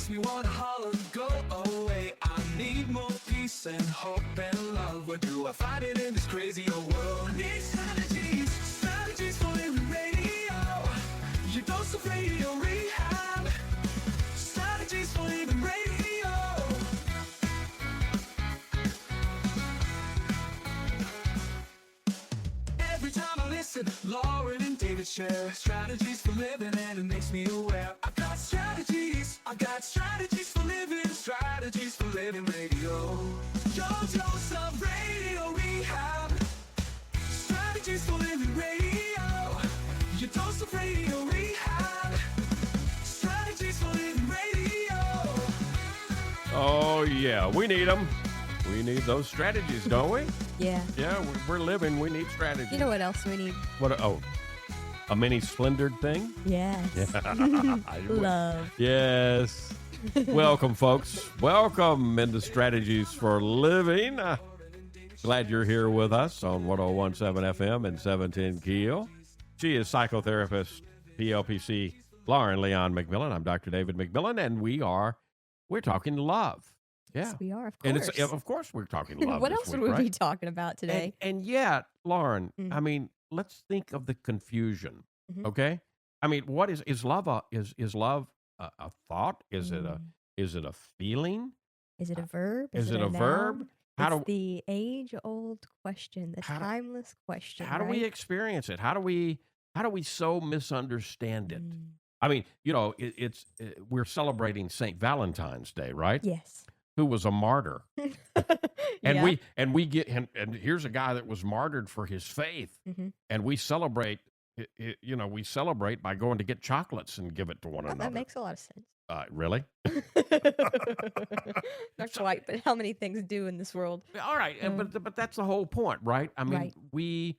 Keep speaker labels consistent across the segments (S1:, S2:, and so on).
S1: makes me wanna holler, go away. I need more peace and hope and love. Where do I find it in this crazy old world? I need strategies, strategies for living radio. Your dose of radio rehab. Strategies for living radio. Every time I listen, Lauren and David share strategies for living, and it makes me aware. I got strategies for living, strategies for living radio. Your dose of radio rehab. Strategies for living radio. Your dose of radio rehab. Strategies for living radio.
S2: Oh, yeah, we need them. We need those strategies, don't we?
S3: Yeah.
S2: Yeah, we're living. We need strategies.
S3: You know what else we need?
S2: What? Oh, a mini splendored thing?
S3: Yes.
S2: Yeah.
S3: Love.
S2: Yes. Welcome, folks. Welcome into Strategies for Living. Glad you're here with us on 101.7 FM and 710 Keel. She is psychotherapist, PLPC, Lauren Leon McMillian. I'm Dr. David McMillian, and we're talking love. Yeah.
S3: Yes, we are, of
S2: And
S3: course.
S2: of course we're talking love.
S3: What
S2: this
S3: else
S2: week,
S3: would we
S2: right?
S3: be talking about today?
S2: And yet, Lauren, I mean, let's think of the confusion. Okay? I mean, what is love is love a thought? Is it a feeling?
S3: Is it a verb?
S2: Is it a verb?
S3: noun?
S2: How
S3: It's the age-old question, the timeless question.
S2: How do we
S3: right?
S2: experience it? How do we so misunderstand it? I mean, you know, we're celebrating St. Valentine's Day, right?
S3: Yes.
S2: Who was a martyr. And
S3: Yeah.
S2: we get and here's a guy that was martyred for his faith. And we celebrate we celebrate by going to get chocolates and give it to one
S3: Oh,
S2: another.
S3: that makes a lot of sense.
S2: Really?
S3: Not quite, but how many things do in this world?
S2: All right, but that's the whole point, right? I mean,
S3: Right.
S2: we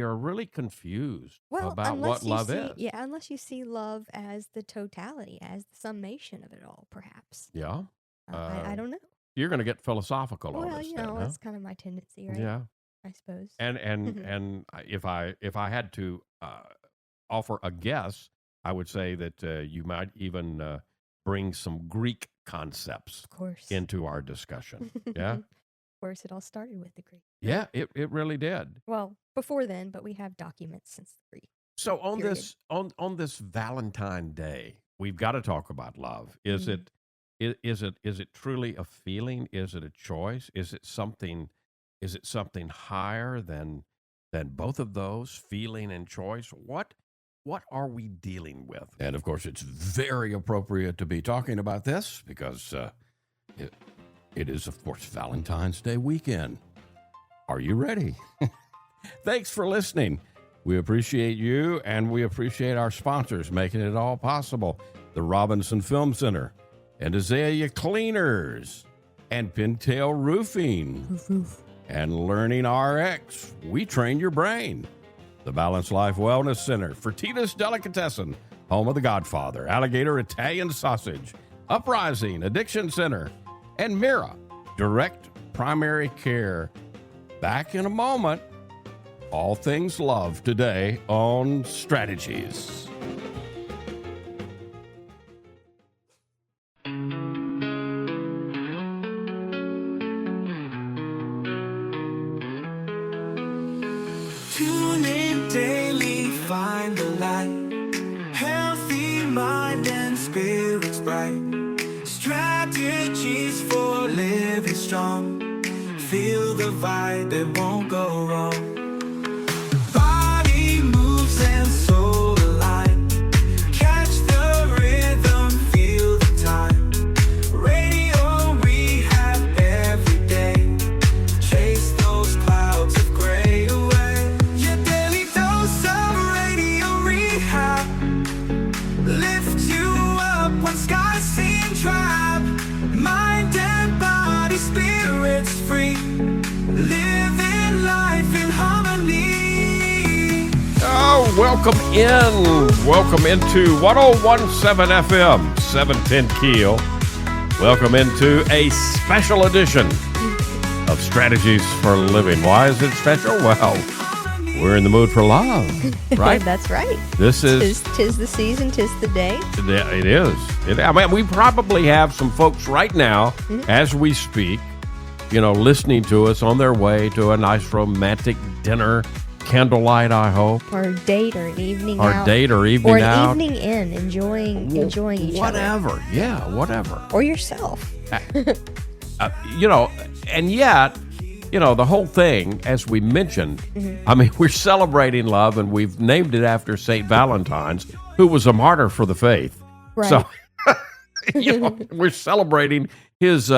S2: are really confused
S3: Well,
S2: about what love is.
S3: Yeah, unless you see love as the totality, as the summation of it all, perhaps.
S2: Yeah.
S3: I don't know.
S2: You're going to get philosophical on
S3: Well,
S2: this,
S3: you
S2: then,
S3: know,
S2: huh?
S3: that's kind of my tendency, right?
S2: Yeah.
S3: I suppose.
S2: And if I had to offer a guess, I would say that you might even bring some Greek concepts
S3: Of course.
S2: into our discussion. Yeah.
S3: Of course, it all started with the Greek.
S2: Yeah, it really did.
S3: Well, before then, but we have documents since the Greek.
S2: So on
S3: Period.
S2: this on this Valentine Day, we've got to talk about love. Is it truly a feeling? Is it a choice? Is it something higher than both of those, feeling and choice? What are we dealing with? And of course, it's very appropriate to be talking about this because it is, of course, Valentine's Day weekend. Are you ready? Thanks for listening. We appreciate you, and we appreciate our sponsors making it all possible. The Robinson Film Center, and Azalea Cleaners, and Pintail Roofing, and Learning RX. We train your brain. The Balanced Life Wellness Center, Fertitas Delicatessen, home of the Godfather, Alligator Italian Sausage, Uprising Addiction Center, and Mira Direct Primary Care. Back in a moment. All things love today on Strategies.
S1: Tune in daily, find the light. Healthy mind and spirits bright. Strategies for living strong. Feel the vibe, it won't go wrong. Body moves and soul align. Catch the rhythm, feel the time. Radio rehab every day. Chase those clouds of gray away. Your daily dose of radio rehab. Lift you up when skies seem drab. Mind and body, spirits free. Living life in harmony.
S2: Oh, welcome into 101.7 FM, 710 Keel. Welcome into a special edition of Strategies for Living. Why is it special? Well, We're in the mood for love, right?
S3: That's right.
S2: This is,
S3: Tis the season, tis the day.
S2: it is. I mean, we probably have some folks right now, as we speak, listening to us on their way to a nice romantic dinner, candlelight, I hope.
S3: Or a date or an evening
S2: Or
S3: out.
S2: date or evening
S3: Or an
S2: out.
S3: evening in, enjoying each other.
S2: Whatever. Yeah, whatever.
S3: Or yourself.
S2: And yet, the whole thing, as we mentioned, I mean, we're celebrating love, and we've named it after St. Valentine's, who was a martyr for the faith.
S3: Right.
S2: So, we're celebrating his, his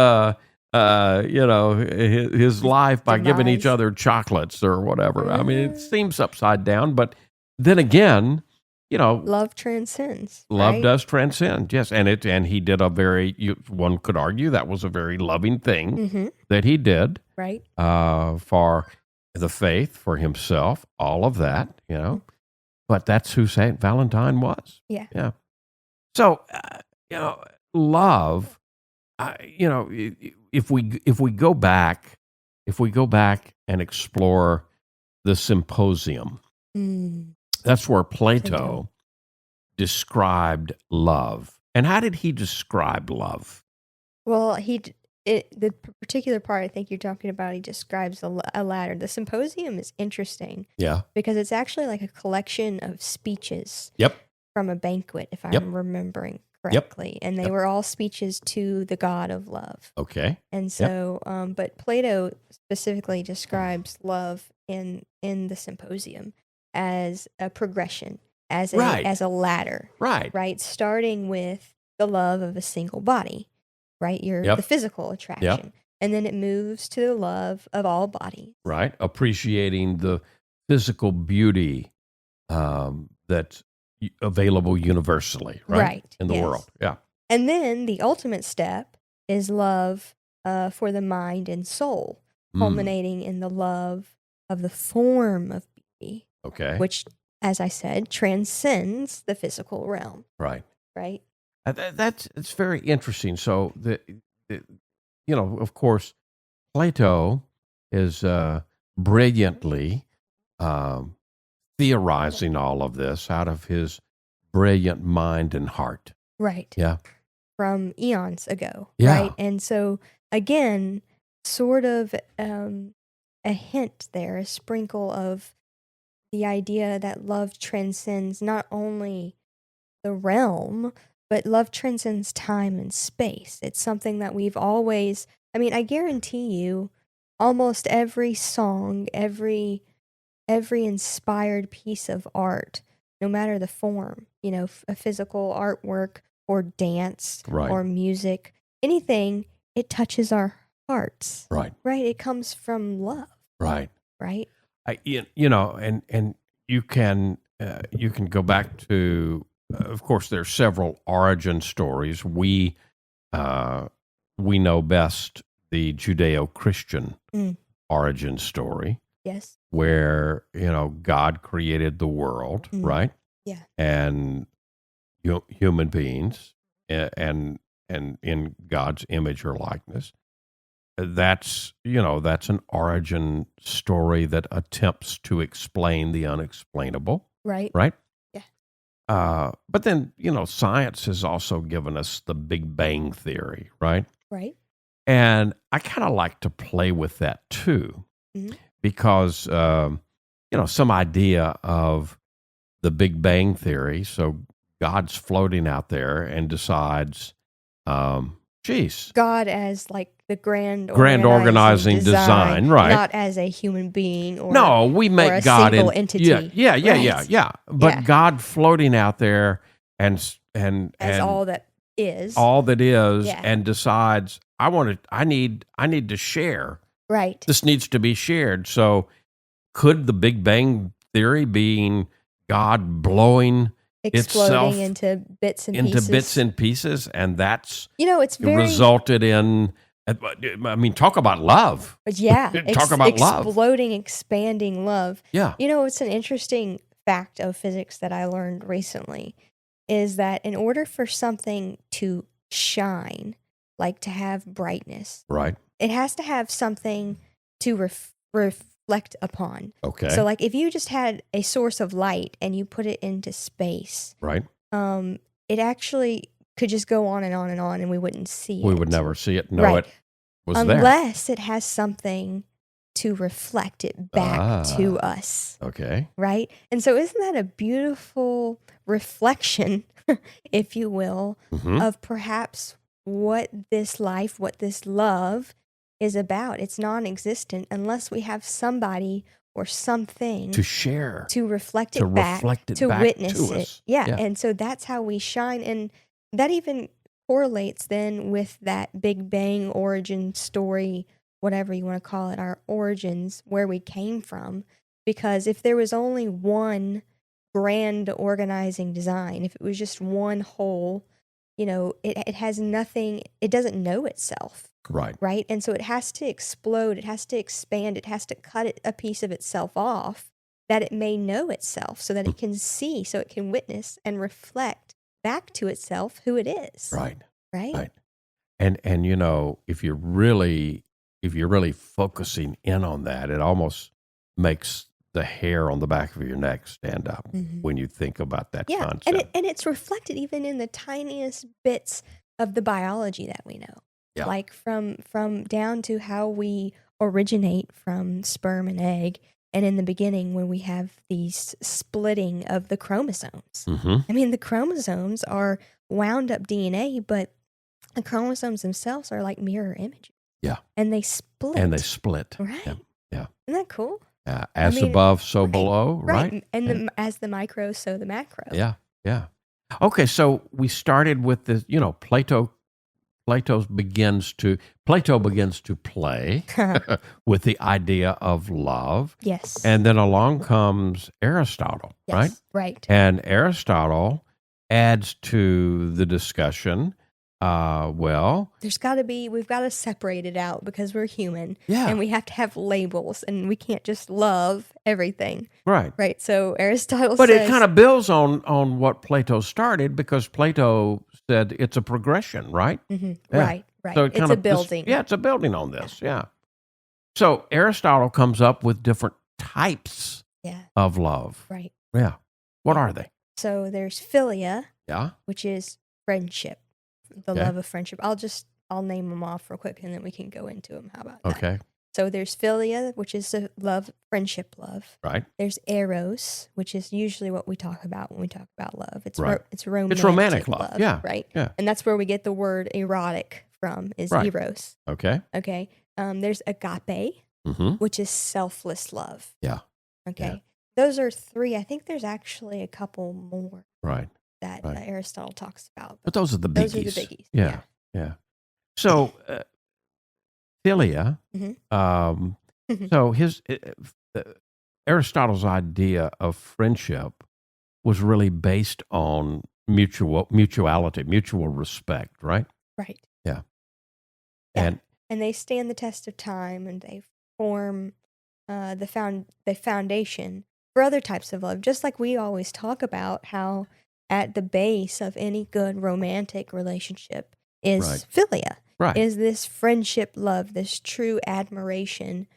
S2: life by giving each
S3: Demise.
S2: other chocolates or whatever. I mean, it seems upside down, but then again,
S3: Love transcends.
S2: love
S3: right?
S2: does transcend, yes, and he did a very. One could argue that was a very loving thing that he did
S3: Right.
S2: for the faith, for himself, all of that, But that's who Saint Valentine was.
S3: Yeah.
S2: Yeah. So, love. If we go back and explore the Symposium.
S3: Mm.
S2: That's where Plato described love. And how did he describe love?
S3: Well, the particular part I think you're talking about, he describes a ladder. The Symposium is interesting
S2: Yeah.
S3: because it's actually like a collection of speeches
S2: Yep.
S3: from a banquet, if
S2: Yep.
S3: I'm remembering
S2: Yep.
S3: correctly. And they
S2: Yep.
S3: were all speeches to the god of love.
S2: Okay.
S3: And so, but Plato specifically describes love in the Symposium as a progression, as
S2: Right.
S3: a ladder,
S2: Right.
S3: right? Starting with the love of a single body, right?
S2: Yep.
S3: The physical attraction. And then it moves to the love of all bodies.
S2: Right. Appreciating the physical beauty that's available universally, right?
S3: Right,
S2: In the
S3: yes.
S2: world. Yeah.
S3: And then the ultimate step is love for the mind and soul, culminating in the love of the form of beauty,
S2: Okay.
S3: which, as I said, transcends the physical realm,
S2: Right.
S3: right?
S2: It's very interesting. So of course, Plato is brilliantly theorizing all of this out of his brilliant mind and heart.
S3: Right.
S2: Yeah.
S3: From eons ago,
S2: Yeah.
S3: right? And so, again, sort of a hint there, a sprinkle of the idea that love transcends not only the realm, but love transcends time and space. It's something that we've always, I guarantee you, almost every song, every inspired piece of art, no matter the form, a physical artwork or dance
S2: Right.
S3: or music, anything, it touches our hearts,
S2: Right.
S3: right? It comes from love,
S2: Right.
S3: right?
S2: And you can go back to, of course, there's several origin stories. We know best the Judeo-Christian origin story,
S3: Yes.
S2: where God created the world, right?
S3: Yeah.
S2: And human beings, and in God's image or likeness. That's an origin story that attempts to explain the unexplainable,
S3: Right.
S2: right?
S3: Yeah.
S2: But then, science has also given us the Big Bang Theory, right?
S3: Right.
S2: And I kind of like to play with that too, because, some idea of the Big Bang Theory. So God's floating out there and decides,
S3: God as like the grand
S2: organizing design, right?
S3: Not as a human being or
S2: No, we make
S3: or a
S2: God
S3: single entity.
S2: Yeah. But
S3: Yeah.
S2: God floating out there and
S3: as all that is. Yeah.
S2: and decides, I need to share.
S3: Right.
S2: This needs to be shared. So could the Big Bang Theory being God blowing itself
S3: Exploding into bits and pieces.
S2: and that's
S3: It's very
S2: resulted in, talk about love.
S3: Yeah.
S2: Talk about love.
S3: Exploding, expanding love.
S2: Yeah.
S3: It's an interesting fact of physics that I learned recently is that in order for something to shine, like to have brightness,
S2: Right.
S3: it has to have something to reflect reflect upon. So
S2: Okay.
S3: like if you just had a source of light and you put it into space,
S2: Right.
S3: it actually could just go on and on and on and we wouldn't see
S2: We would
S3: it.
S2: never see it, know
S3: Right.
S2: it was there.
S3: Unless it has something to reflect it back to
S2: Ah,
S3: us,
S2: okay.
S3: right? And so isn't that a beautiful reflection, if you will,
S2: Mm-hmm.
S3: of perhaps what this life, what this love is about? It's non-existent unless we have somebody or something
S2: To share,
S3: to reflect
S2: to
S3: it back,
S2: reflect it
S3: to
S2: back
S3: witness
S2: to
S3: it.
S2: us.
S3: Yeah.
S2: Yeah.
S3: And so that's how we shine. And that even correlates then with that Big Bang origin story, whatever you want to call it, our origins, where we came from. Because if there was only one grand organizing design, if it was just one whole, it has nothing, it doesn't know itself.
S2: Right.
S3: Right. And so it has to explode, it has to expand, it has to cut a piece of itself off that it may know itself so that it can see, so it can witness and reflect back to itself who it is.
S2: Right.
S3: Right.
S2: Right. And if you're really focusing in on that, it almost makes the hair on the back of your neck stand up
S3: Mhm.
S2: when you think about that
S3: Yeah.
S2: concept.
S3: And it's reflected even in the tiniest bits of the biology that we know.
S2: Yeah.
S3: Like from down to how we originate from sperm and egg, and in the beginning when we have these splitting of the chromosomes.
S2: Mm-hmm.
S3: I mean, the chromosomes are wound up DNA, but the chromosomes themselves are like mirror images.
S2: Yeah.
S3: And they split.
S2: And they split.
S3: Right.
S2: Yeah. Yeah.
S3: Isn't that cool?
S2: As
S3: mean,
S2: above, so
S3: right,
S2: below, right?
S3: And
S2: Yeah.
S3: as the micro, so the macro.
S2: Yeah. Yeah. Okay, so we started with this, Plato begins to play with the idea of love.
S3: Yes.
S2: And then along comes Aristotle, right?
S3: Yes. Right.
S2: And Aristotle adds to the discussion,
S3: There's got to be, we've got to separate it out because we're human.
S2: yeah,
S3: And we have to have labels and we can't just love everything.
S2: right.
S3: Right. So Aristotle
S2: But
S3: says.
S2: it kind of builds on what Plato started, because Plato said it's a progression, right?
S3: Mhm,
S2: Yeah.
S3: Right. Right.
S2: So
S3: It's
S2: kind
S3: a
S2: of
S3: building.
S2: it's a building on this. Yeah. So Aristotle comes up with different types
S3: Yeah.
S2: of love.
S3: Right.
S2: Yeah. What
S3: Yeah.
S2: are they?
S3: So there's philia,
S2: Yeah.
S3: which is friendship, the
S2: Okay.
S3: love of friendship. I'll name them off real quick and then we can go into them. How about that?
S2: Okay.
S3: So there's philia, which is the love, friendship love.
S2: Right.
S3: There's eros, which is usually what we talk about when we talk about love. It's
S2: Right.
S3: it's romantic.
S2: It's romantic love. Yeah.
S3: Right.
S2: Yeah.
S3: And that's where we get the word erotic from, is
S2: Right.
S3: eros.
S2: Okay.
S3: Okay. There's agape,
S2: Mm-hmm.
S3: which is selfless love.
S2: Yeah.
S3: Okay. Those are three. I think there's actually a couple more
S2: Right.
S3: that
S2: Right.
S3: Aristotle talks about.
S2: But those are the biggies.
S3: Those are the biggies.
S2: Yeah. Yeah. So philia.
S3: Mhm.
S2: So Aristotle's idea of friendship was really based on mutuality, mutual respect, right?
S3: Right.
S2: Yeah.
S3: Yeah.
S2: And
S3: And they stand the test of time and they form the foundation for other types of love. Just like we always talk about how at the base of any good romantic relationship is
S2: Right.
S3: philia,
S2: right.
S3: is this friendship love, this true admiration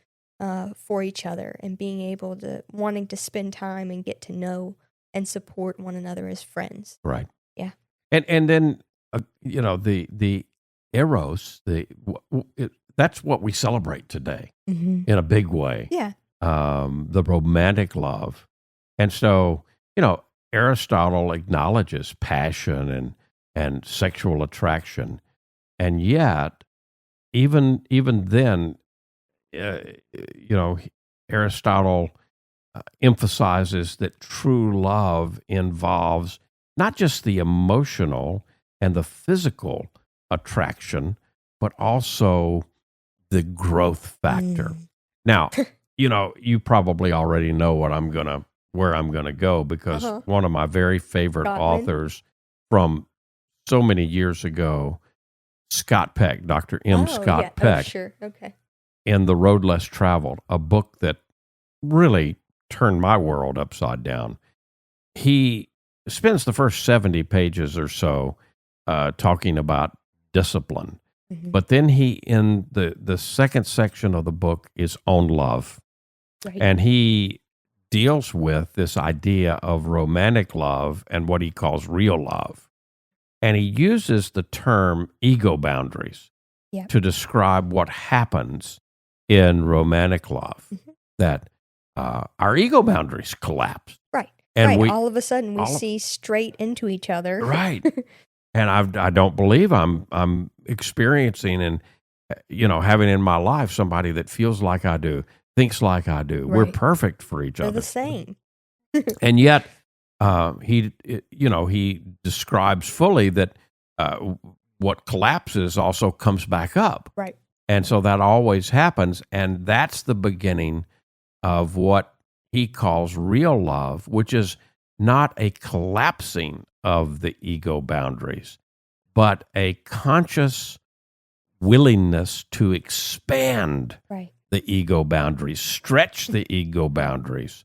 S3: for each other, and being able to wanting to spend time and get to know and support one another as friends.
S2: Right.
S3: Yeah.
S2: And then the eros, that's what we celebrate today
S3: Mm-hmm.
S2: in a big way.
S3: Yeah.
S2: The romantic love. And so, Aristotle acknowledges passion and sexual attraction. And yet, even then, Aristotle emphasizes that true love involves not just the emotional and the physical attraction, but also the growth factor.
S3: Mm.
S2: Now, you probably already know where I'm gonna go, because
S3: Uh-huh.
S2: one of my very favorite
S3: Gottman.
S2: authors from so many years ago, Scott Peck, Dr. M. Scott
S3: yeah.
S2: Peck,
S3: Oh, sure. Okay.
S2: in The Road Less Traveled, a book that really turned my world upside down. He spends the first 70 pages or so talking about discipline.
S3: Mhm.
S2: But then he, in the second section of the book, is on love.
S3: Right.
S2: And he deals with this idea of romantic love and what he calls real love. And he uses the term ego boundaries
S3: Yeah.
S2: to describe what happens in romantic love, that our ego boundaries collapse.
S3: Right.
S2: And
S3: right. All of a sudden, we
S2: all of-
S3: see straight into each other.
S2: Right. And I don't believe I'm experiencing and having in my life somebody that feels like I do, thinks like I do. We're
S3: Right.
S2: perfect for each
S3: They're
S2: other.
S3: the same.
S2: And yet, he describes fully that what collapses also comes back up.
S3: Right.
S2: And so that always happens. And that's the beginning of what he calls real love, which is not a collapsing of the ego boundaries, but a conscious willingness to expand
S3: Right.
S2: the ego boundaries, stretch the ego boundaries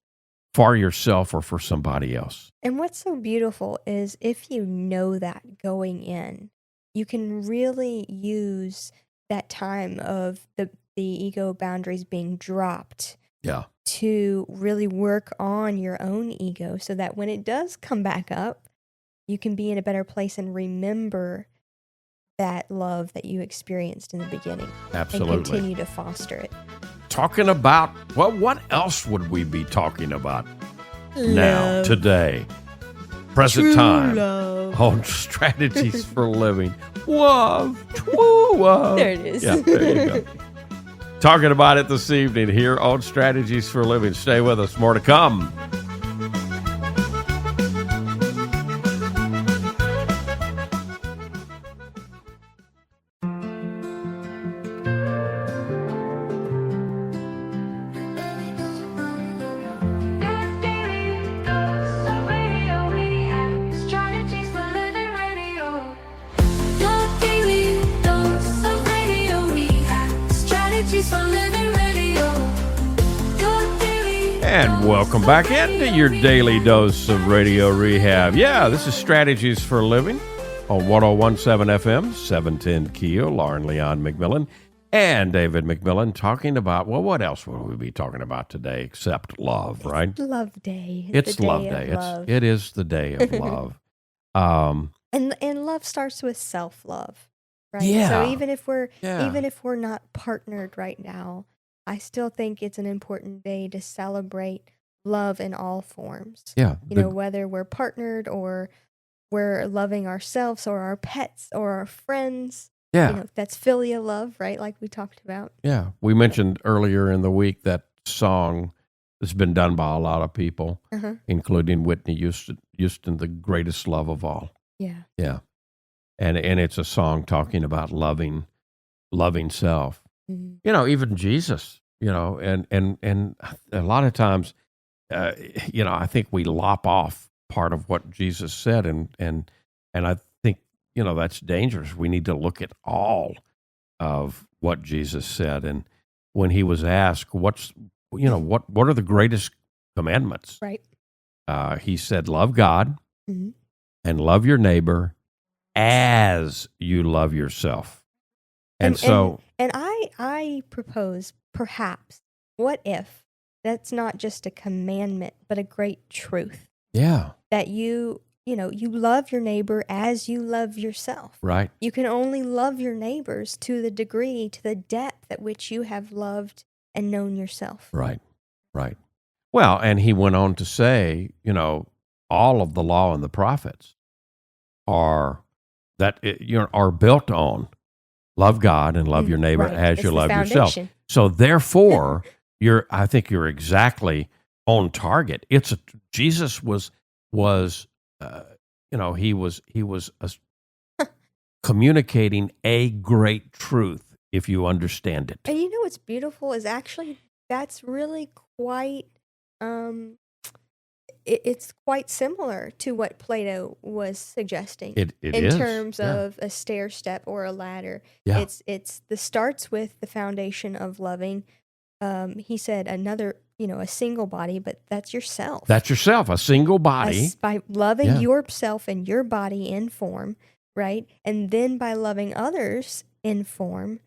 S2: for yourself or for somebody else.
S3: And what's so beautiful is if you know that going in, you can really use that time of the ego boundaries being dropped
S2: Yeah.
S3: to really work on your own ego so that when it does come back up, you can be in a better place and remember that love that you experienced in the beginning.
S2: Absolutely.
S3: And continue to foster it.
S2: Talking about, well, what else would we be talking about now, today? Present
S3: True
S2: time
S3: love.
S2: on strategies for living. Love. True love.
S3: There it is.
S2: Yeah, there you go. Talking about it this evening here on Strategies for Living. Stay with us. More to come. And welcome back into your daily dose of radio rehab. Yeah, this is Strategies for Living on 101.7 FM, 710 Keel. Lauren Leon McMillian and David McMillian talking about, well, what else would we be talking about today except love, right?
S3: It's Love Day.
S2: It's
S3: the
S2: Love
S3: day
S2: Day.
S3: of love.
S2: It is the day of love.
S3: And love starts with self-love, right?
S2: Yeah.
S3: So even if we're
S2: Yeah.
S3: even if we're not partnered right now, I still think it's an important day to celebrate love in all forms.
S2: Yeah.
S3: Whether we're partnered or we're loving ourselves or our pets or our friends.
S2: Yeah.
S3: That's philia love, right? Like we talked about.
S2: Yeah. We mentioned earlier in the week that song that's been done by a lot of people, including Whitney Houston, The Greatest Love of All.
S3: Yeah.
S2: Yeah. And it's a song talking about loving self.
S3: Mhm.
S2: Even Jesus, and a lot of times, I think we lop off part of what Jesus said, and I think, that's dangerous. We need to look at all of what Jesus said. And when he was asked, what are the greatest commandments?
S3: Right.
S2: He said, love God
S3: Mhm.
S2: and love your neighbor as you love yourself. And
S3: I propose, perhaps, what if that's not just a commandment, but a great truth?
S2: Yeah.
S3: That you love your neighbor as you love yourself.
S2: Right.
S3: You can only love your neighbors to the degree, to the depth at which you have loved and known yourself.
S2: Right. Right. Well, and he went on to say, all of the law and the prophets are built on love God and love your neighbor
S3: Right.
S2: as
S3: It's
S2: you
S3: the
S2: love yourself.
S3: foundation.
S2: So therefore, I think you're exactly on target. Jesus was communicating a great truth if you understand it.
S3: And what's beautiful is actually that's really quite it's quite similar to what Plato was suggesting.
S2: It
S3: in
S2: is,
S3: terms
S2: yeah.
S3: of a stair step or a ladder.
S2: Yeah.
S3: It's the starts with the foundation of loving. He said a single body, but that's yourself.
S2: That's yourself, a single body.
S3: By loving
S2: Yeah.
S3: yourself and your body in form, right? And then by loving others in form,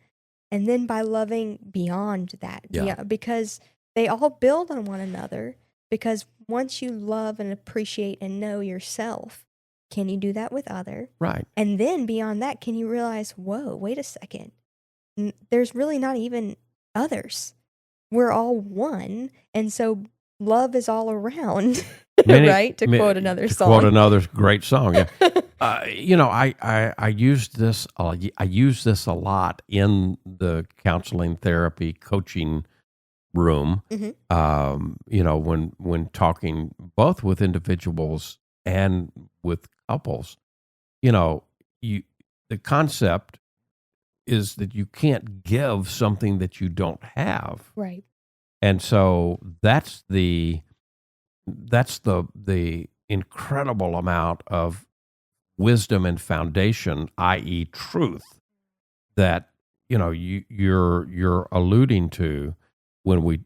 S3: and then by loving beyond that.
S2: Yeah.
S3: Because they all build on one another, because once you love and appreciate and know yourself, can you do that with other?
S2: Right.
S3: And then beyond that, can you realize, whoa, wait a second, there's really not even others. We're all one, and so love is all around, right? To quote another song.
S2: Quote another great song. Yeah. I use this. I use this a lot in the counseling, therapy, coaching room. When talking both with individuals and with couples, the concept is that you can't give something that you don't have.
S3: Right.
S2: And so that's the incredible amount of wisdom and foundation, i.e., truth, that you're alluding to when we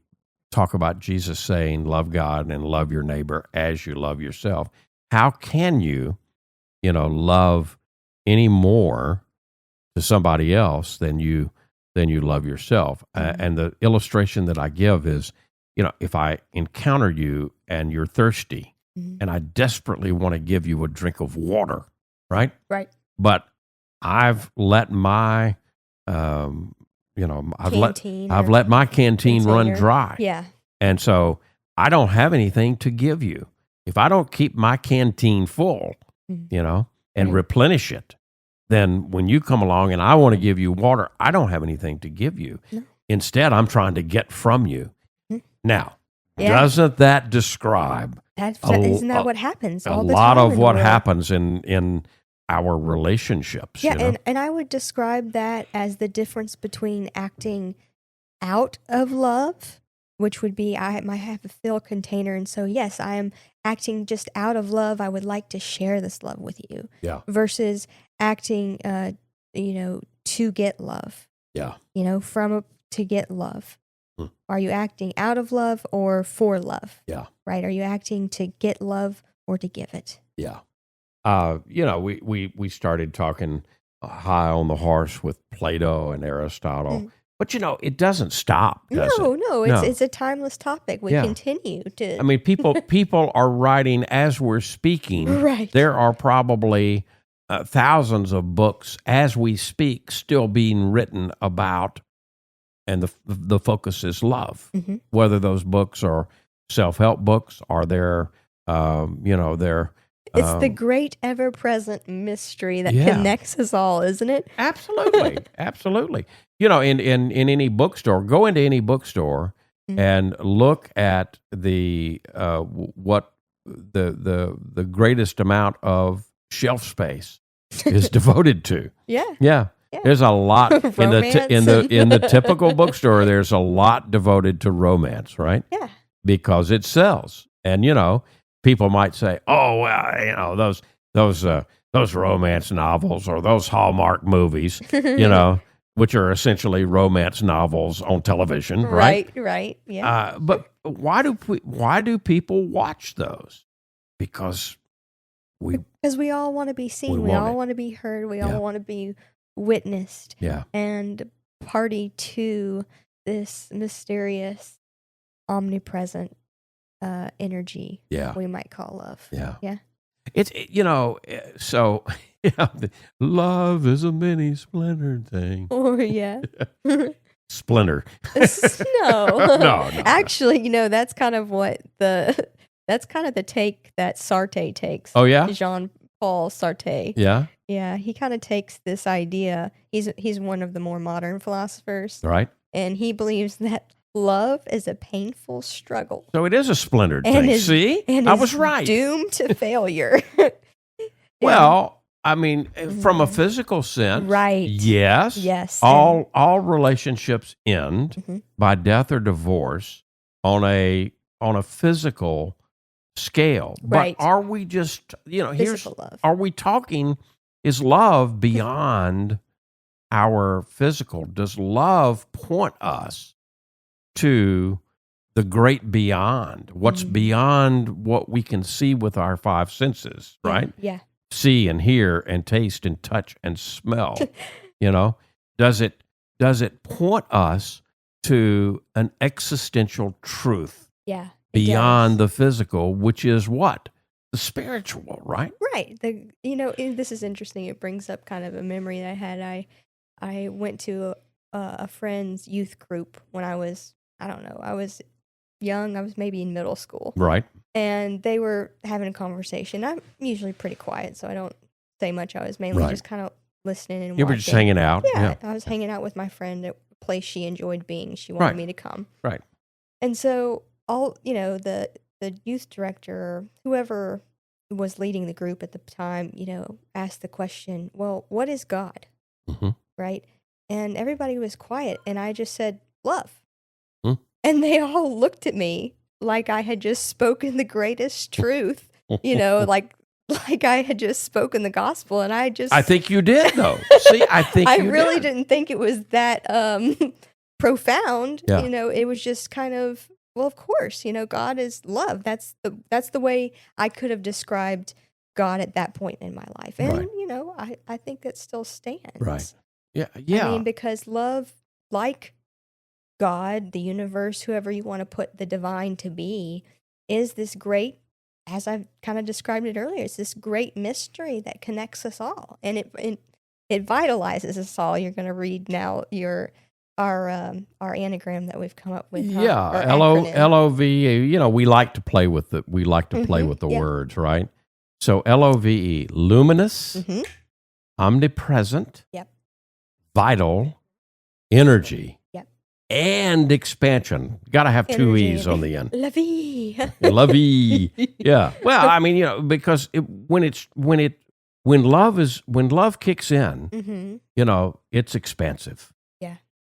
S2: talk about Jesus saying, "Love God and love your neighbor as you love yourself." How can you, love any more to somebody else than you love yourself? And the illustration that I give is, if I encounter you and you're thirsty, and I desperately want to give you a drink of water, right?
S3: Right.
S2: But I've let my, I've let my canteen run
S3: container.
S2: dry.
S3: Yeah.
S2: And so I don't have anything to give you. If I don't keep my canteen full, and replenish it, then when you come along and I want to give you water, I don't have anything to give you.
S3: No.
S2: Instead, I'm trying to get from you. Now,
S3: Yeah.
S2: doesn't that describe
S3: Isn't that what happens all
S2: a
S3: the
S2: lot
S3: time
S2: of
S3: in the
S2: what
S3: world?
S2: happens in our relationships?
S3: Yeah, and I would describe that as the difference between acting out of love, which would be I might have a fill container, and so yes, I am acting just out of love. I would like to share this love with you.
S2: Yeah.
S3: Versus acting, to get love.
S2: Yeah.
S3: To get love.
S2: Hmm.
S3: Are you acting out of love or for love?
S2: Yeah.
S3: Right? Are you acting to get love or to give it?
S2: Yeah. We started talking high on the horse with Plato and Aristotle. But, it doesn't stop, does it?
S3: No, it's a timeless topic. We continue to.
S2: I mean, people are writing as we're speaking.
S3: Right.
S2: There are probably thousands of books as we speak still being written about, and the focus is love. Whether those books are self-help books or they're,
S3: it's the great ever-present mystery that connects us all, isn't it?
S2: Absolutely. Absolutely. In any bookstore, go into any bookstore and look at what the greatest amount of shelf space is devoted to.
S3: Yeah.
S2: Yeah. There's a lot in the typical bookstore. There's a lot devoted to romance, right?
S3: Yeah.
S2: Because it sells. And people might say, "Oh, well, those romance novels or those Hallmark movies, which are essentially romance novels on television, right?"
S3: Right. Yeah.
S2: But why do people watch those? Because we
S3: all want to be seen. We all want to be heard. We all want to be witnessed.
S2: Yeah.
S3: And party to this mysterious, omnipresent energy.
S2: Yeah.
S3: We might call love.
S2: Yeah.
S3: Yeah.
S2: It's so love is a many splintered thing.
S3: Oh yeah.
S2: Splinter.
S3: No.
S2: No.
S3: Actually, that's kind of the take that Sartre takes.
S2: Oh yeah?
S3: Jean-Paul Sartre.
S2: Yeah.
S3: Yeah, he kind of takes this idea. He's one of the more modern philosophers.
S2: Right.
S3: And he believes that love is a painful struggle.
S2: So it is a splintered thing. See? I was right.
S3: Doomed to failure.
S2: Well, I mean, from a physical sense,
S3: right?
S2: Yes.
S3: Yes.
S2: All relationships end by death or divorce on a physical scale.
S3: Right.
S2: But are we just
S3: Physical love.
S2: Are we talking? Is love beyond our physical? Does love point us to the great beyond? What's beyond what we can see with our five senses, right?
S3: Yeah.
S2: See and hear and taste and touch and smell. Does it point us to an existential truth
S3: Yeah.
S2: beyond the physical, which is what? The spiritual, right?
S3: Right. This is interesting. It brings up kind of a memory that I had. I went to a friend's youth group when I was, I don't know, I was young. I was maybe in middle school.
S2: Right.
S3: And they were having a conversation. I'm usually pretty quiet, so I don't say much. I was mainly
S2: Right.
S3: just kind of listening and
S2: You were
S3: watching.
S2: just hanging out.
S3: Yeah, I was hanging out with my friend at a place she enjoyed being. She wanted
S2: Right.
S3: me to come.
S2: Right.
S3: And so the youth director, or whoever was leading the group at the time, asked the question, well, what is God?
S2: Mm-hmm.
S3: Right? And everybody was quiet, and I just said, love.
S2: Hmm.
S3: And they all looked at me like I had just spoken the greatest truth, like I had just spoken the gospel, and I
S2: think you did, though. See, I think
S3: I
S2: you
S3: really
S2: did.
S3: didn't think it was that profound.
S2: Yeah.
S3: It was just kind of, well, of course, God is love. That's the way I could have described God at that point in my life. And,
S2: Right.
S3: I think that still stands.
S2: Right. Yeah.
S3: I mean, because love, like God, the universe, whoever you want to put the divine to be, is this great, as I've kind of described it earlier, it's this great mystery that connects us all, and it vitalizes us all. You're going to read now our anagram that we've come up with.
S2: Yeah,
S3: Our acronym.
S2: LOVE. We like to play with the
S3: Yeah.
S2: words, right? So LOVE, luminous,
S3: Mhm.
S2: omnipresent,
S3: Yep.
S2: vital, energy,
S3: Yep.
S2: and expansion. Got to have two
S3: Energy
S2: E's on the end.
S3: La vie.
S2: Lovey. Yeah. Well, I mean, because when love kicks in,
S3: Mhm.
S2: it's expansive.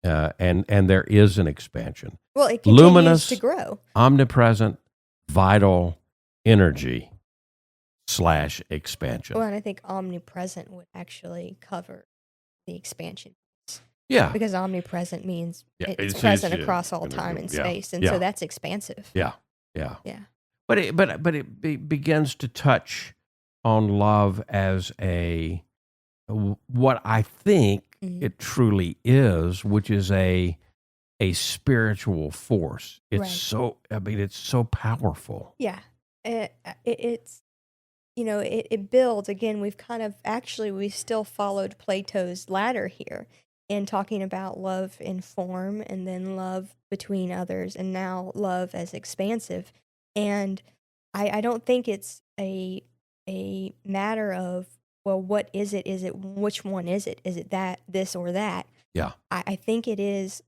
S3: Yeah.
S2: And there is an expansion.
S3: Well, it continues
S2: Luminous,
S3: to grow.
S2: omnipresent, vital, energy / expansion.
S3: Well, and I think omnipresent would actually cover the expansion.
S2: Yeah.
S3: Because omnipresent means
S2: Yeah,
S3: it's
S2: it's
S3: present
S2: easy,
S3: across all time and
S2: yeah,
S3: space, and
S2: yeah.
S3: so that's expansive.
S2: Yeah.
S3: Yeah.
S2: But it begins to touch on love as what I think
S3: Mhm.
S2: it truly is, which is a spiritual force. It's
S3: Right.
S2: it's so powerful.
S3: Yeah. It's it builds. Again, we still followed Plato's ladder here in talking about love in form, and then love between others, and now love as expansive. And I don't think it's a matter of, well, what is it? Which one is it? Is it that, this, or that?
S2: Yeah.
S3: I think it is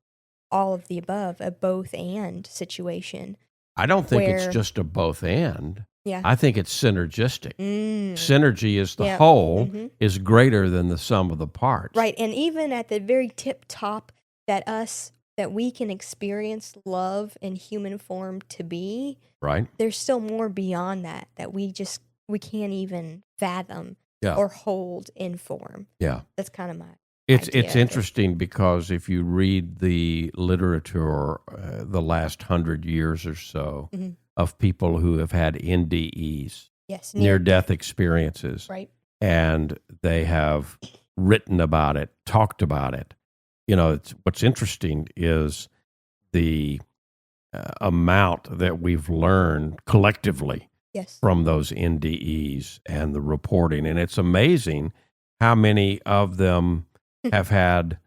S3: all of the above, a both and situation.
S2: I don't think
S3: Where-
S2: it's just a both and.
S3: Yeah.
S2: I think it's synergistic.
S3: Mm.
S2: Synergy is the
S3: Yeah.
S2: whole
S3: Mhm.
S2: is greater than the sum of the parts.
S3: Right. And even at the very tip top, that we can experience love in human form to be,
S2: Right?
S3: there's still more beyond that we can't even fathom
S2: Yeah.
S3: or hold in form.
S2: Yeah.
S3: That's kind of my
S2: It's
S3: idea of it.
S2: interesting because if you read the literature the last 100 years or so
S3: Mhm.
S2: of people who have had NDEs,
S3: Yes.
S2: near-death experiences,
S3: Right.
S2: and they have written about it, talked about it. What's interesting is the amount that we've learned collectively
S3: Yes.
S2: from those NDEs and the reporting. And it's amazing how many of them have had,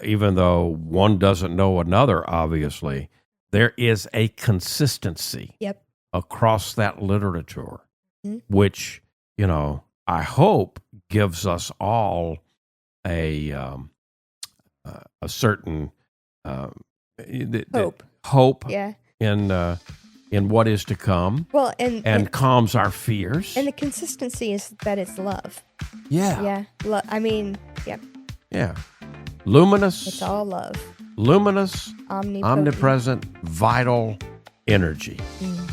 S2: even though one doesn't know another, obviously, there is a consistency
S3: Yep.
S2: across that literature,
S3: Mhm.
S2: which, I hope gives us all a certain hope
S3: Yeah.
S2: in what is to come,
S3: Well,
S2: and calms our fears.
S3: and the consistency is that it's love.
S2: Yeah.
S3: Yeah. I mean, yeah.
S2: Yeah. Luminous,
S3: It's all love.
S2: luminous,
S3: Omnipotent.
S2: omnipresent, vital energy.
S3: Mm.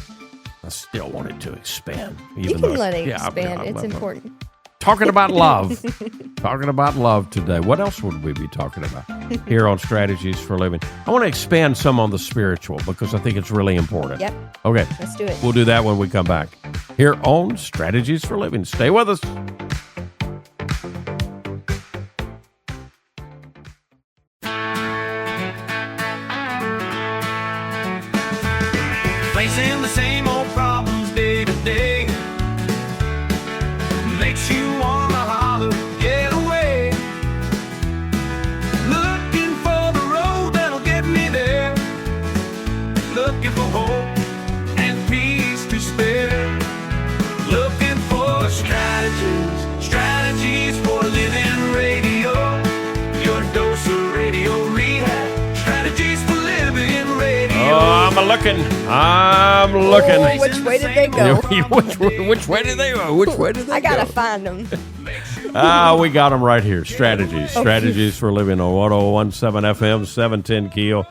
S2: I still want it to expand.
S3: You
S2: Even
S3: can
S2: though
S3: let it
S2: yeah,
S3: expand.
S2: I'm
S3: It's important.
S2: Talking about love. Talking about love today. What else would we be talking about here on Strategies for Living? I want to expand some on the spiritual because I think it's really important.
S3: Yep.
S2: Okay.
S3: Let's do it.
S2: We'll do that when we come back here on Strategies for Living. Stay with us.
S1: Facing the same old problems day to day makes you wanna holler, get away. Looking for the road that'll get me there. Looking for hope and peace to spare. Looking for strategies for living radio. Your dose of radio rehab. Strategies for living radio.
S2: Oh, I'm looking.
S3: Oh, which way did they go?
S2: Which way did they go? Which way did they go?
S3: I gotta find them.
S2: We got them right here. Strategies for living on 1017 FM, 710 Keel.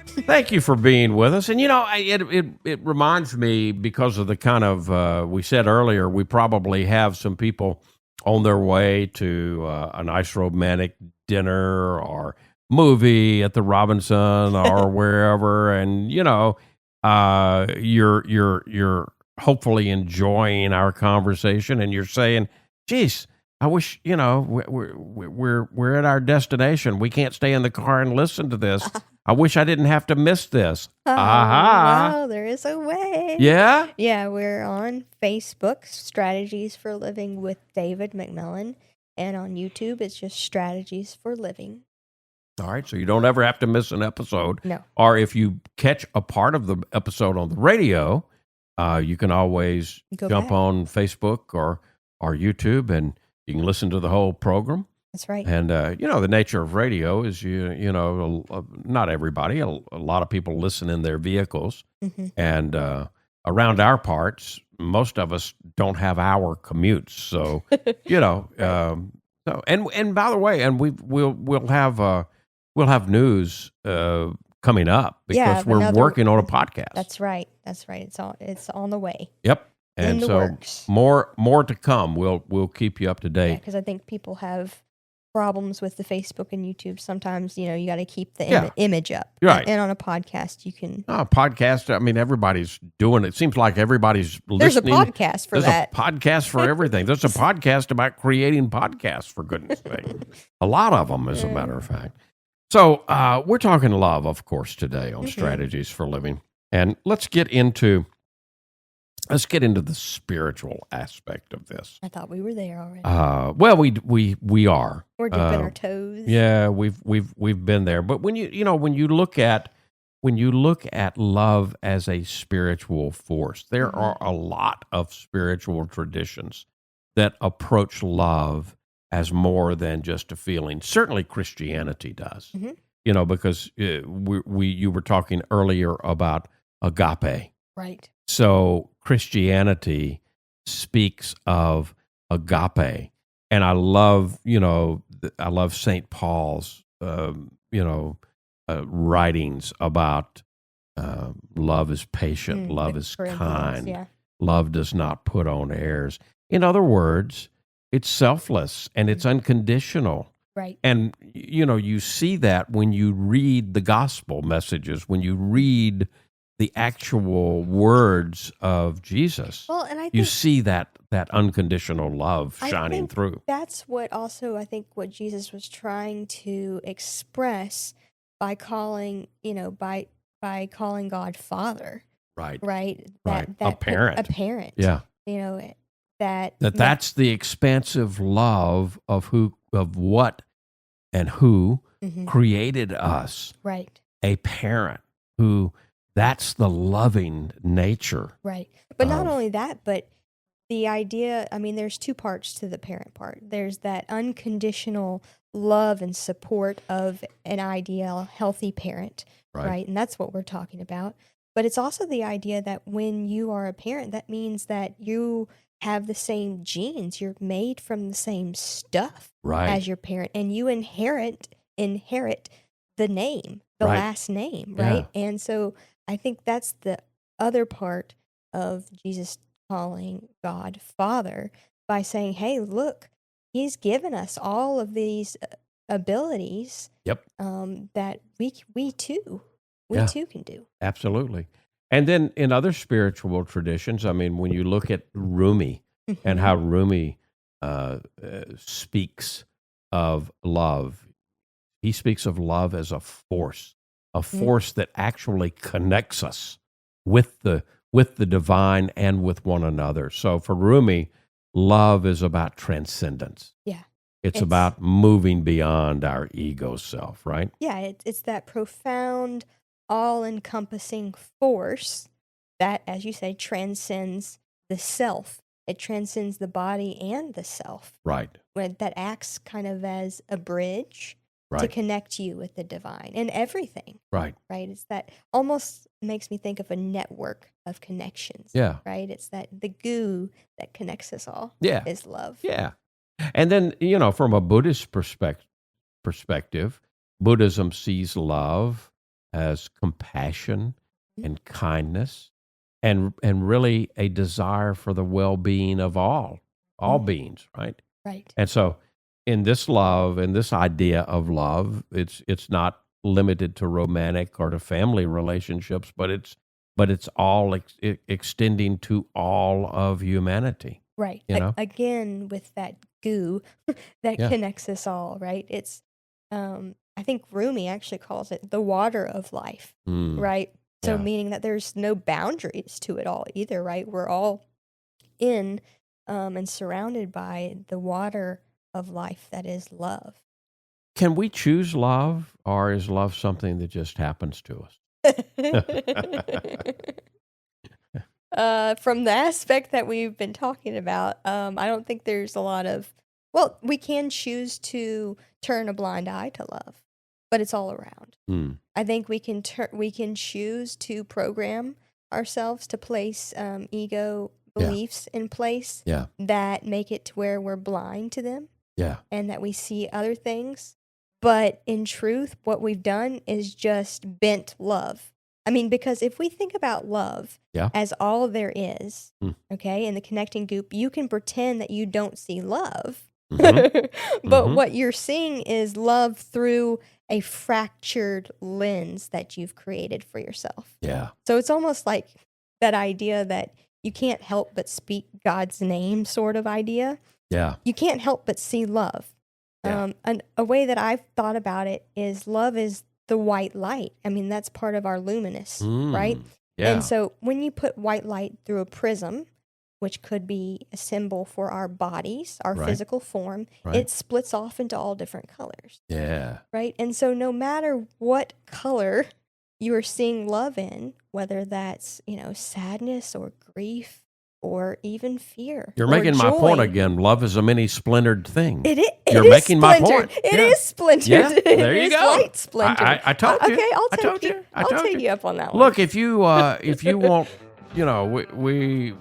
S2: Thank you for being with us. And, you know, it reminds me, because of the kind of, we said earlier, we probably have some people on their way to a nice romantic dinner or movie at the Robinson or wherever. And, you know, you're hopefully enjoying our conversation, and you're saying, geez, I wish, you know, we're at our destination. We can't stay in the car and listen to this. I wish I didn't have to miss this.
S3: Well, there is a way.
S2: Yeah?
S3: Yeah, we're on Facebook, Strategies for Living with David McMillian. And on YouTube, it's just Strategies for Living.
S2: All right, so you don't ever have to miss an episode.
S3: No.
S2: Or if you catch a part of the episode on the radio, you can always jump on Facebook or YouTube, and you can listen to the whole program.
S3: That's right.
S2: And, you know, the nature of radio is, you know, not everybody, a lot of people listen in their vehicles.
S3: Mm-hmm.
S2: And around our parts, most of us don't have hour commutes. So, you know, so and by the way, and we'll have news coming up, because we're working on a podcast.
S3: That's right. It's on the way.
S2: Yep. And
S3: in the
S2: so
S3: works.
S2: more to come. We'll keep you up to date.
S3: Because I think people have problems with the Facebook and YouTube. Sometimes, you know, you got to keep the image up.
S2: Right.
S3: And on a podcast, you can.
S2: Oh, podcast. I mean, everybody's doing it. It seems like everybody's
S3: There's
S2: listening.
S3: a podcast for that.
S2: There's a podcast for everything. There's a podcast about creating podcasts, for goodness sake. A lot of them, as a matter of fact. So we're talking love, of course, today on Strategies for Living. And let's get into the spiritual aspect of this.
S3: I thought we were there already.
S2: Well, we are.
S3: We're dipping our toes.
S2: Yeah, we've been there. But when you look at love as a spiritual force, there are a lot of spiritual traditions that approach love as more than just a feeling. Certainly Christianity does.
S3: Mm-hmm.
S2: You know, because you were talking earlier about agape.
S3: Right.
S2: So Christianity speaks of agape, and I love St. Paul's writings about love is patient, love is kind, love does not put on airs. In other words, it's selfless and it's unconditional.
S3: Right.
S2: And, you know, you see that when you read the gospel messages, when you read the actual words of Jesus.
S3: Well, and I think
S2: you see that unconditional love shining through.
S3: That's what Jesus was trying to express by calling, by calling God Father.
S2: Right.
S3: Right.
S2: A parent.
S3: A parent.
S2: Yeah.
S3: You know,
S2: that's the expansive love of what and who created us.
S3: Right.
S2: A parent who, that's the loving nature.
S3: Right. But not only that, but the idea, I mean, there's two parts to the parent part. There's that unconditional love and support of an ideal, healthy parent. Right. And that's what we're talking about. But it's also the idea that when you are a parent, that means that you have the same genes. You're made from the same stuff as your parent, and you inherit the name, the last name, right? Yeah. And so I think that's the other part of Jesus calling God Father by saying, hey, look, he's given us all of these abilities that we too can do.
S2: Absolutely. And then in other spiritual traditions, I mean, when you look at Rumi and how Rumi speaks of love, he speaks of love as a force that actually connects us with the divine and with one another. So for Rumi, love is about transcendence.
S3: Yeah.
S2: It's
S3: It's
S2: about moving beyond our ego self, right?
S3: yeah, it's that profound, all-encompassing force that, as you say, transcends the self. It transcends the body and the self.
S2: Right,
S3: That acts kind of as a bridge to
S2: right,
S3: connect you with the divine and everything,
S2: right.
S3: right? It's that almost makes me think of a network of connections,
S2: Yeah,
S3: right? It's that the goo that connects us all
S2: yeah,
S3: is love.
S2: yeah. And then, from a Buddhist perspective, Buddhism sees love as compassion
S3: Mhm.
S2: and kindness and really a desire for the well-being of all
S3: Mhm.
S2: beings, right?
S3: Right.
S2: And so in this love and this idea of love, it's not limited to romantic or to family relationships, but it's all extending to all of humanity,
S3: Right.
S2: you know?
S3: Again, with that goo that
S2: Yeah.
S3: connects us all, right? I think Rumi actually calls it the water of life,
S2: Mm,
S3: right? So,
S2: yeah.
S3: meaning that there's no boundaries to it all either, right? We're all in and surrounded by the water of life that is love.
S2: Can we choose love, or is love something that just happens to us?
S3: From the aspect that we've been talking about, I don't think there's a lot of. Well, we can choose to turn a blind eye to love, but it's all around.
S2: Hmm.
S3: I think we can choose to program ourselves to place ego
S2: Yeah.
S3: beliefs in place
S2: Yeah.
S3: that make it to where we're blind to them
S2: Yeah.
S3: and that we see other things. But in truth, what we've done is just bent love. I mean, because if we think about love
S2: Yeah.
S3: as all there is,
S2: Mm.
S3: okay, in the connecting goop, you can pretend that you don't see love.
S2: Mhm.
S3: But
S2: Mhm.
S3: what you're seeing is love through a fractured lens that you've created for yourself.
S2: Yeah.
S3: So it's almost like that idea that you can't help but speak God's name sort of idea.
S2: Yeah.
S3: You can't help but see love.
S2: Yeah.
S3: And a way that I've thought about it is love is the white light. I mean, that's part of our luminous, right?
S2: Yeah.
S3: And so when you put white light through a prism, which could be a symbol for our bodies, our
S2: Right.
S3: physical form,
S2: Right.
S3: it splits off into all different colors,
S2: Yeah.
S3: right? And so no matter what color you are seeing love in, whether that's, sadness or grief or even fear.
S2: You're
S3: or
S2: making my point
S3: joy.
S2: again. Love is a many splintered thing.
S3: You're
S2: making my point.
S3: It
S2: Yeah.
S3: is splintered.
S2: Yeah, there you
S3: It is
S2: go.
S3: light splintered.
S2: I told you.
S3: Okay,
S2: I told you. I
S3: I'll
S2: told
S3: take
S2: you.
S3: you up on that one.
S2: Look, if you want, we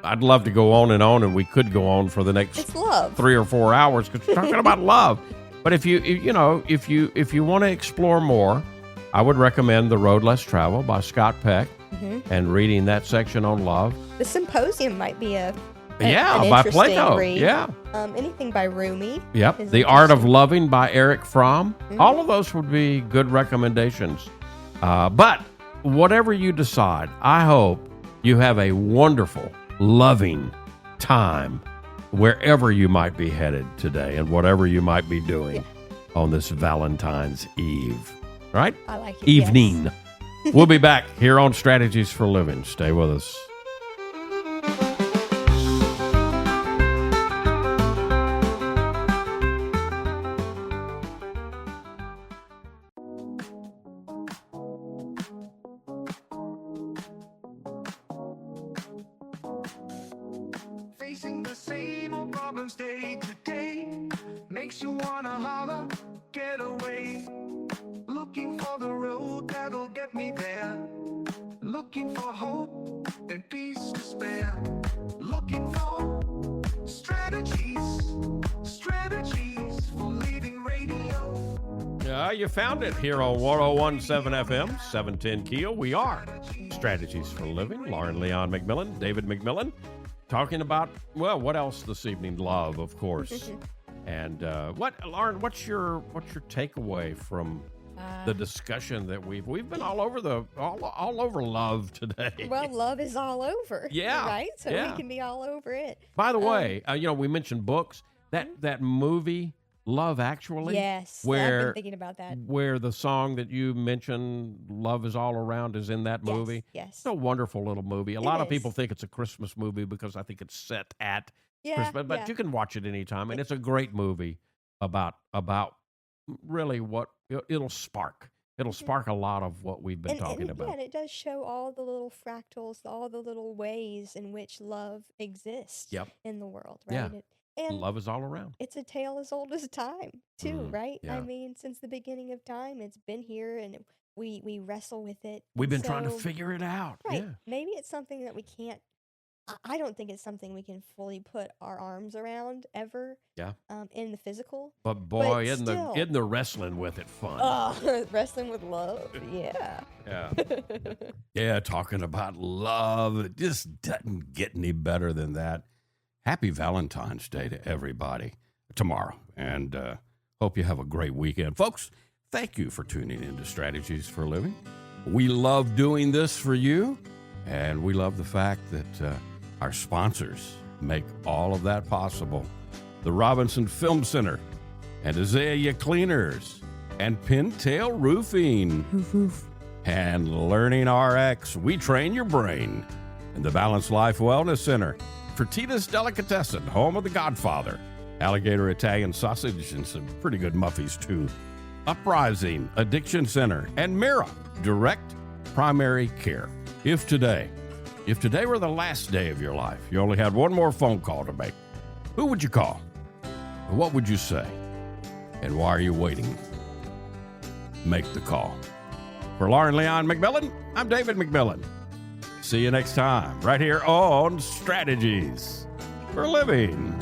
S2: I'd love to go on, and we could go on for the next
S3: it's love.
S2: 3 or 4 hours because we're talking about love. But if you want to explore more, I would recommend The Road Less Traveled by Scott Peck and reading that section on love.
S3: The Symposium might be an
S2: by
S3: interesting
S2: Plato.
S3: read.
S2: Yeah.
S3: Anything by Rumi.
S2: Yep.
S3: is
S2: The Art of
S3: interesting.
S2: Loving by Eric Fromm.
S3: Mhm.
S2: All of those would be good recommendations. But whatever you decide, I hope you have a wonderful, loving time wherever you might be headed today and whatever you might be doing on this Valentine's Eve. Right?
S3: I like it.
S2: Evening.
S3: Yes.
S2: We'll be back here on Strategies for Living. Stay with us.
S1: Facing the same old problems day to day makes you wanna holler, get away. Looking for the road that'll get me there. Looking for hope and peace to spare. Looking for strategies for leaving radio.
S2: Yeah, you found it here on 101.7 FM, 710 Keel. We are Strategies for Living. Lauren Leon McMillian, David McMillian, talking about, what else this evening? Love, of course. And Lauren, what's your takeaway from the discussion that we've been all over love today?
S3: Well, love is all over.
S2: Yeah,
S3: Right? So
S2: yeah.
S3: we can be all over it.
S2: By the way, we mentioned books. That movie Love Actually?
S3: Yes, I've
S2: Where
S3: been thinking about that.
S2: where the song that you mentioned, Love Is All Around, is in that movie.
S3: Yes.
S2: It's a wonderful little movie. A
S3: It
S2: lot of people
S3: is.
S2: think it's a Christmas movie because I think it's set at
S3: Yeah,
S2: Christmas, but
S3: yeah.
S2: you can watch it anytime, and it's a great movie about really what it'll spark. It'll spark a lot of what we've been talking
S3: Yeah,
S2: about.
S3: and it does show all the little fractals, all the little ways in which love exists
S2: Yep.
S3: in the world,
S2: Yeah.
S3: right? And
S2: Love is all around.
S3: it's a tale as old as time, too, right?
S2: yeah.
S3: I mean, since the beginning of time, it's been here, and we wrestle with it.
S2: We've
S3: And
S2: been trying to
S3: so,
S2: figure it out.
S3: right,
S2: Yeah.
S3: maybe it's something that we can't. I don't think it's something we can fully put our arms around ever.
S2: Yeah.
S3: In the physical.
S2: But boy,
S3: still.
S2: isn't the wrestling with it fun?
S3: Wrestling with love. Yeah.
S2: Yeah. Yeah, talking about love. It just doesn't get any better than that. Happy Valentine's Day to everybody tomorrow. And hope you have a great weekend. Folks, thank you for tuning in to Strategies for Living. We love doing this for you. And we love the fact that our sponsors make all of that possible. The Robinson Film Center and Azalea Cleaners and Pintail Roofing. And Learning RX, we train your brain. And the Balanced Life Wellness Center. Fertitas Delicatessen, home of the Godfather. Alligator Italian sausage and some pretty good muffies, too. Uprising Addiction Center. And Mira, Direct Primary Care. If today were the last day of your life, you only had one more phone call to make, who would you call? What would you say? And why are you waiting? Make the call. For Lauren Leon McMillian, I'm David McMillian. See you next time, right here on Strategies for Living.